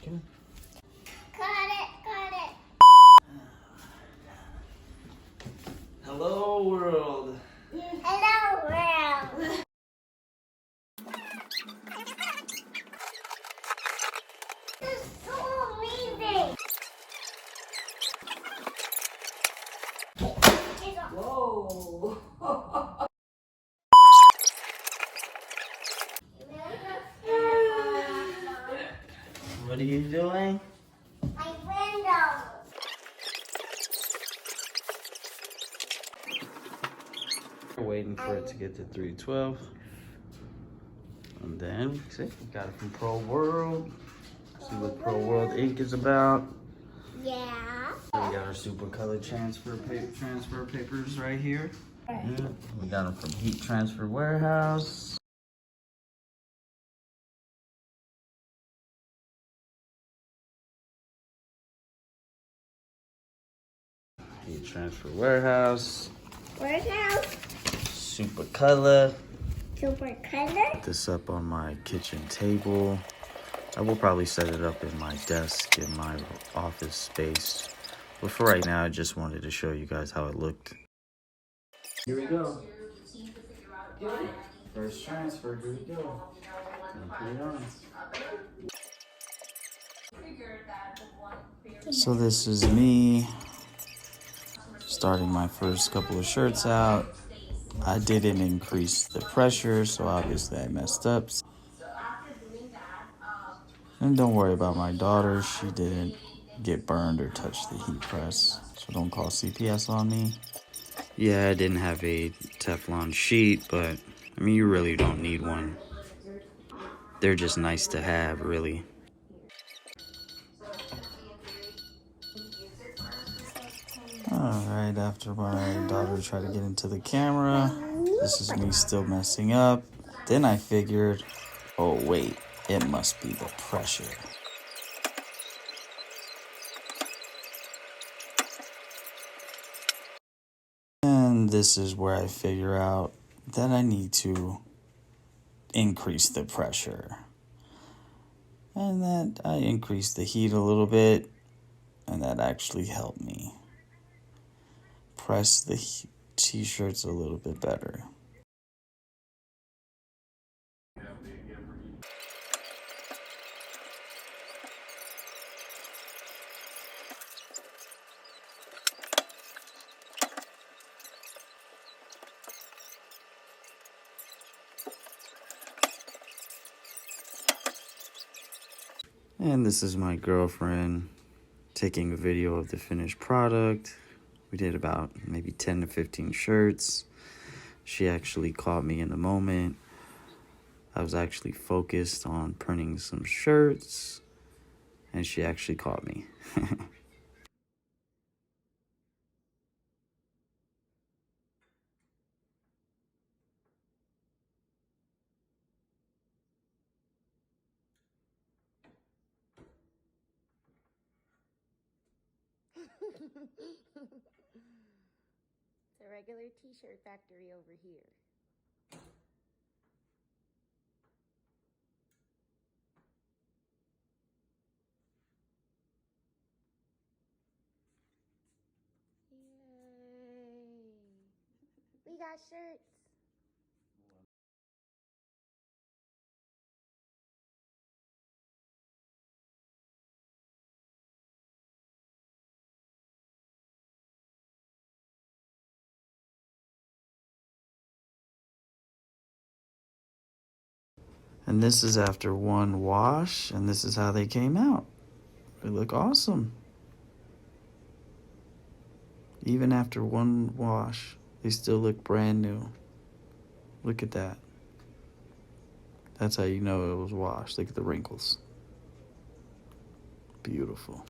Come Got it. Hello, world. Hello, world. This is so amazing. Whoa. What are you doing? My window. We're waiting for it to get to 312. And then, see, we got it from ProWorld. See what ProWorld ink is about. Yeah. So we got our SupaColor transfer papers right here. Yeah, we got them from Heat Transfer Warehouse. Heat Transfer Warehouse. Warehouse. SupaColor. SupaColor. Put this up on my kitchen table. I will probably set it up in my desk in my office space. But for right now, I just wanted to show you guys how it looked. Here we go. First transfer, here we go. And put it on. So this is me starting my first couple of shirts out. I didn't increase the pressure, so obviously I messed up. And don't worry about my daughter. She didn't get burned or touch the heat press, so don't call CPS on me. Yeah, I didn't have a Teflon sheet, but I mean, you really don't need one. They're just nice to have, really. Alright, after my daughter tried to get into the camera, this is me still messing up. Then I figured, oh wait, it must be the pressure. And this is where I figure out that I need to increase the pressure. And that I increased the heat a little bit, and that actually helped me press the t-shirts a little bit better. And this is my girlfriend taking a video of the finished product. We did about maybe 10 to 15 shirts. She actually caught me in the moment. I was actually focused on printing some shirts, and she actually caught me. It's a regular t-shirt factory over here. Yay. We got shirts. And this is after one wash, and this is how they came out. They look awesome. Even after one wash, they still look brand new. Look at that. That's how you know it was washed. Look at the wrinkles. Beautiful.